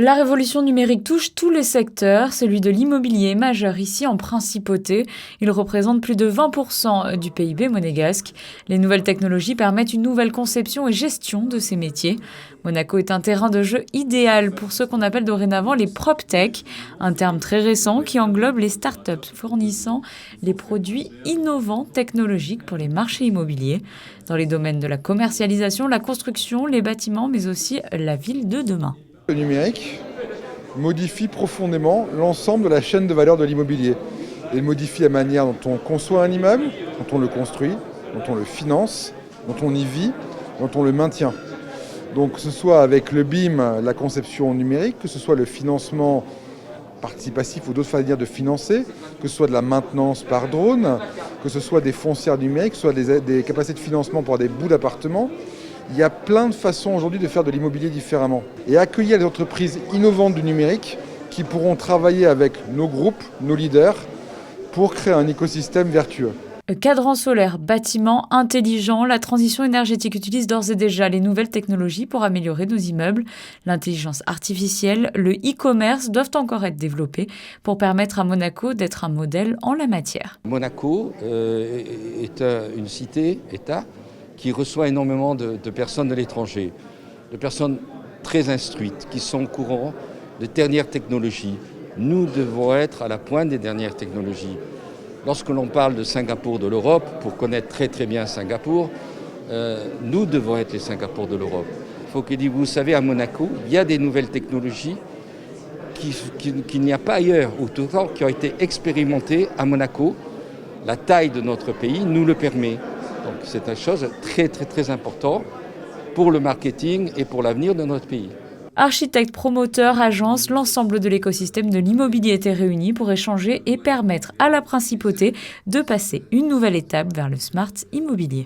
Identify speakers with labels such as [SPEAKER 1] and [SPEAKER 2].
[SPEAKER 1] La révolution numérique touche tous les secteurs. Celui de l'immobilier est majeur ici en principauté. Il représente plus de 20% du PIB monégasque. Les nouvelles technologies permettent une nouvelle conception et gestion de ces métiers. Monaco est un terrain de jeu idéal pour ce qu'on appelle dorénavant les PropTech, un terme très récent qui englobe les startups fournissant les produits innovants technologiques pour les marchés immobiliers, dans les domaines de la commercialisation, la construction, les bâtiments, mais aussi la ville de demain.
[SPEAKER 2] Le numérique modifie profondément l'ensemble de la chaîne de valeur de l'immobilier. Il modifie la manière dont on conçoit un immeuble, dont on le construit, dont on le finance, dont on y vit, dont on le maintient. Donc que ce soit avec le BIM, la conception numérique, que ce soit le financement participatif ou d'autres manières de financer, que ce soit de la maintenance par drone, que ce soit des foncières numériques, que ce soit des capacités de financement pour des bouts d'appartements. Il y a plein de façons aujourd'hui de faire de l'immobilier différemment. Et accueillir les entreprises innovantes du numérique qui pourront travailler avec nos groupes, nos leaders, pour créer un écosystème vertueux.
[SPEAKER 1] Cadran solaire, bâtiments intelligents, la transition énergétique utilise d'ores et déjà les nouvelles technologies pour améliorer nos immeubles. L'intelligence artificielle, le e-commerce doivent encore être développés pour permettre à Monaco d'être un modèle en la matière.
[SPEAKER 3] Monaco est une cité-État qui reçoit énormément de personnes de l'étranger, de personnes très instruites, qui sont au courant des dernières technologies. Nous devons être à la pointe des dernières technologies. Lorsque l'on parle de Singapour de l'Europe, pour connaître très très bien Singapour, nous devons être les Singapour de l'Europe. Il faut que vous savez, à Monaco, il y a des nouvelles technologies qu'il n'y a pas ailleurs, autant qui ont été expérimentées à Monaco. La taille de notre pays nous le permet. Donc c'est une chose très très très importante pour le marketing et pour l'avenir de notre pays.
[SPEAKER 1] Architectes, promoteurs, agences, l'ensemble de l'écosystème de l'immobilier était réuni pour échanger et permettre à la principauté de passer une nouvelle étape vers le smart immobilier.